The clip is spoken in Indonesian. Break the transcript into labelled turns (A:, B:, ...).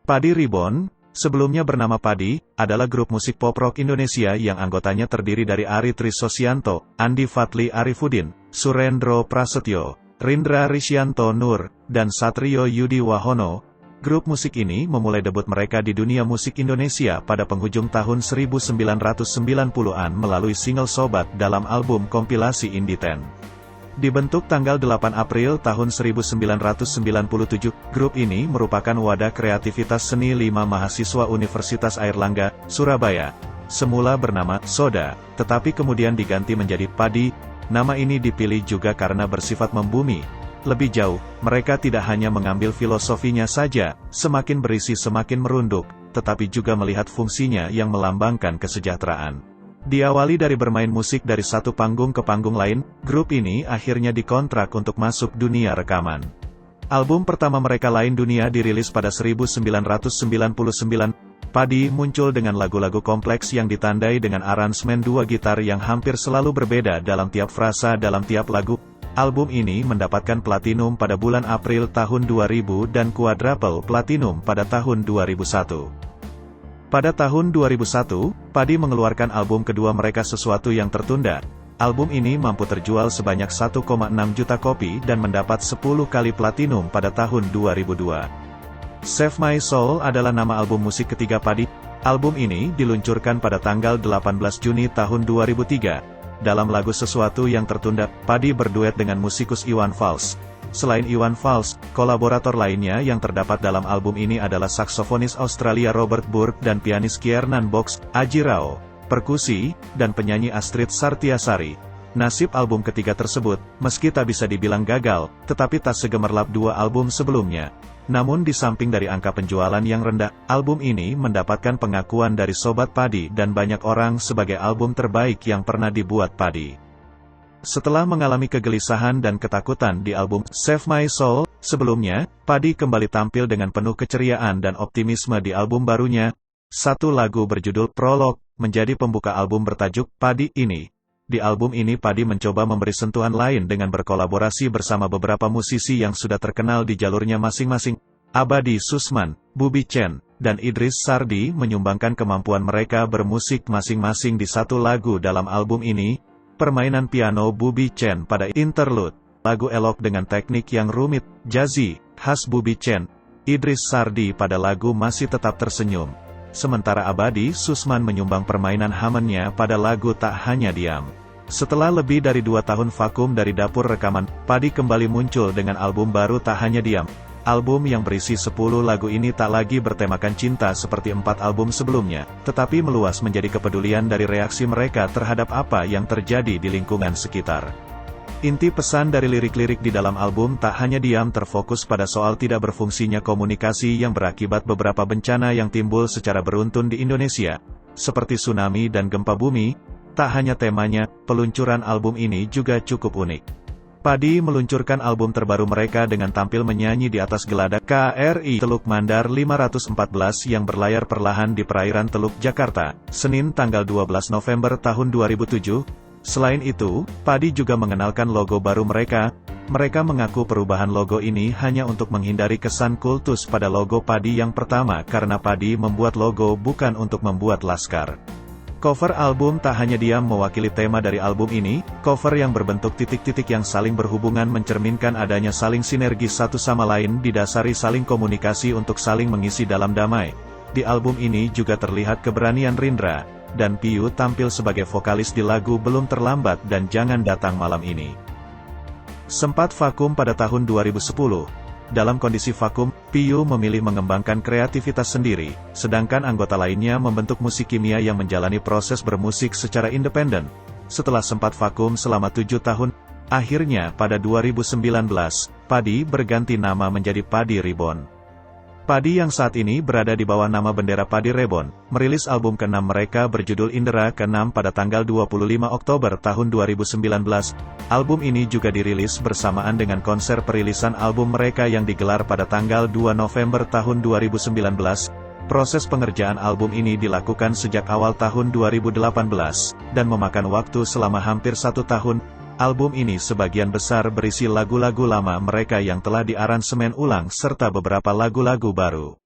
A: Padi Reborn, sebelumnya bernama Padi, adalah grup musik pop rock Indonesia yang anggotanya terdiri dari Ari Trisosyanto, Andi Fatli Arifudin, Surendro Prasetyo, Rindra Risyanto Nur, dan Satrio Yudi Wahono. Grup musik ini memulai debut mereka di dunia musik Indonesia pada penghujung tahun 1990-an melalui single Sobat dalam album kompilasi Indie 10. Dibentuk tanggal 8 April tahun 1997, grup ini merupakan wadah kreativitas seni 5 mahasiswa Universitas Airlangga, Surabaya. Semula bernama Soda, tetapi kemudian diganti menjadi Padi. Nama ini dipilih juga karena bersifat membumi. Lebih jauh, mereka tidak hanya mengambil filosofinya saja, semakin berisi semakin merunduk, tetapi juga melihat fungsinya yang melambangkan kesejahteraan. Diawali dari bermain musik dari satu panggung ke panggung lain, grup ini akhirnya dikontrak untuk masuk dunia rekaman. Album pertama mereka Lain Dunia dirilis pada 1999. Padi muncul dengan lagu-lagu kompleks yang ditandai dengan aransemen dua gitar yang hampir selalu berbeda dalam tiap frasa dalam tiap lagu. Album ini mendapatkan platinum pada bulan April tahun 2000 dan quadruple platinum pada tahun 2001. Pada tahun 2001, Padi mengeluarkan album kedua mereka Sesuatu Yang Tertunda. Album ini mampu terjual sebanyak 1,6 juta kopi dan mendapat 10 kali platinum pada tahun 2002. Save My Soul adalah nama album musik ketiga Padi. Album ini diluncurkan pada tanggal 18 Juni tahun 2003. Dalam lagu Sesuatu Yang Tertunda, Padi berduet dengan musikus Iwan Fals. Selain Iwan Fals, kolaborator lainnya yang terdapat dalam album ini adalah saksofonis Australia Robert Burke dan pianis Kiernan Box, Aji Rao, perkusi, dan penyanyi Astrid Sartiasari. Nasib album ketiga tersebut, meski tak bisa dibilang gagal, tetapi tak segemerlap dua album sebelumnya. Namun di samping dari angka penjualan yang rendah, album ini mendapatkan pengakuan dari Sobat Padi dan banyak orang sebagai album terbaik yang pernah dibuat Padi. Setelah mengalami kegelisahan dan ketakutan di album Save My Soul sebelumnya, Padi kembali tampil dengan penuh keceriaan dan optimisme di album barunya. Satu lagu berjudul Prolog menjadi pembuka album bertajuk Padi ini. Di album ini Padi mencoba memberi sentuhan lain dengan berkolaborasi bersama beberapa musisi yang sudah terkenal di jalurnya masing-masing. Abadi Susman, Bubi Chen, dan Idris Sardi menyumbangkan kemampuan mereka bermusik masing-masing di satu lagu dalam album ini. Permainan piano Bubi Chen pada interlude, lagu elok dengan teknik yang rumit, jazzy, khas Bubi Chen. Idris Sardi pada lagu Masih Tetap Tersenyum. Sementara Abadi Susman menyumbang permainan hamennya pada lagu Tak Hanya Diam. Setelah lebih dari 2 tahun vakum dari dapur rekaman, Padi kembali muncul dengan album baru Tak Hanya Diam. Album yang berisi 10 lagu ini tak lagi bertemakan cinta seperti 4 album sebelumnya, tetapi meluas menjadi kepedulian dari reaksi mereka terhadap apa yang terjadi di lingkungan sekitar. Inti pesan dari lirik-lirik di dalam album Tak Hanya Diam terfokus pada soal tidak berfungsinya komunikasi yang berakibat beberapa bencana yang timbul secara beruntun di Indonesia, seperti tsunami dan gempa bumi. Tak hanya temanya, peluncuran album ini juga cukup unik. Padi meluncurkan album terbaru mereka dengan tampil menyanyi di atas geladak KRI Teluk Mandar 514 yang berlayar perlahan di perairan Teluk Jakarta, Senin tanggal 12 November tahun 2007. Selain itu, Padi juga mengenalkan logo baru mereka. Mereka mengaku perubahan logo ini hanya untuk menghindari kesan kultus pada logo Padi yang pertama karena Padi membuat logo bukan untuk membuat laskar. Cover album Tak Hanya Diam mewakili tema dari album ini. Cover yang berbentuk titik-titik yang saling berhubungan mencerminkan adanya saling sinergi satu sama lain didasari saling komunikasi untuk saling mengisi dalam damai. Di album ini juga terlihat keberanian Rindra dan Piyu tampil sebagai vokalis di lagu Belum Terlambat dan Jangan Datang Malam Ini. Sempat vakum pada tahun 2010. Dalam kondisi vakum, Piyu memilih mengembangkan kreativitas sendiri, sedangkan anggota lainnya membentuk musik kimia yang menjalani proses bermusik secara independen. Setelah sempat vakum selama 7 tahun, akhirnya pada 2019, Padi berganti nama menjadi Padi Reborn. Padi yang saat ini berada di bawah nama bendera Padi Reborn, merilis album ke-6 mereka berjudul Indera ke-6 pada tanggal 25 Oktober tahun 2019. Album ini juga dirilis bersamaan dengan konser perilisan album mereka yang digelar pada tanggal 2 November tahun 2019. Proses pengerjaan album ini dilakukan sejak awal tahun 2018, dan memakan waktu selama hampir 1 tahun. Album ini sebagian besar berisi lagu-lagu lama mereka yang telah diaransemen ulang serta beberapa lagu-lagu baru.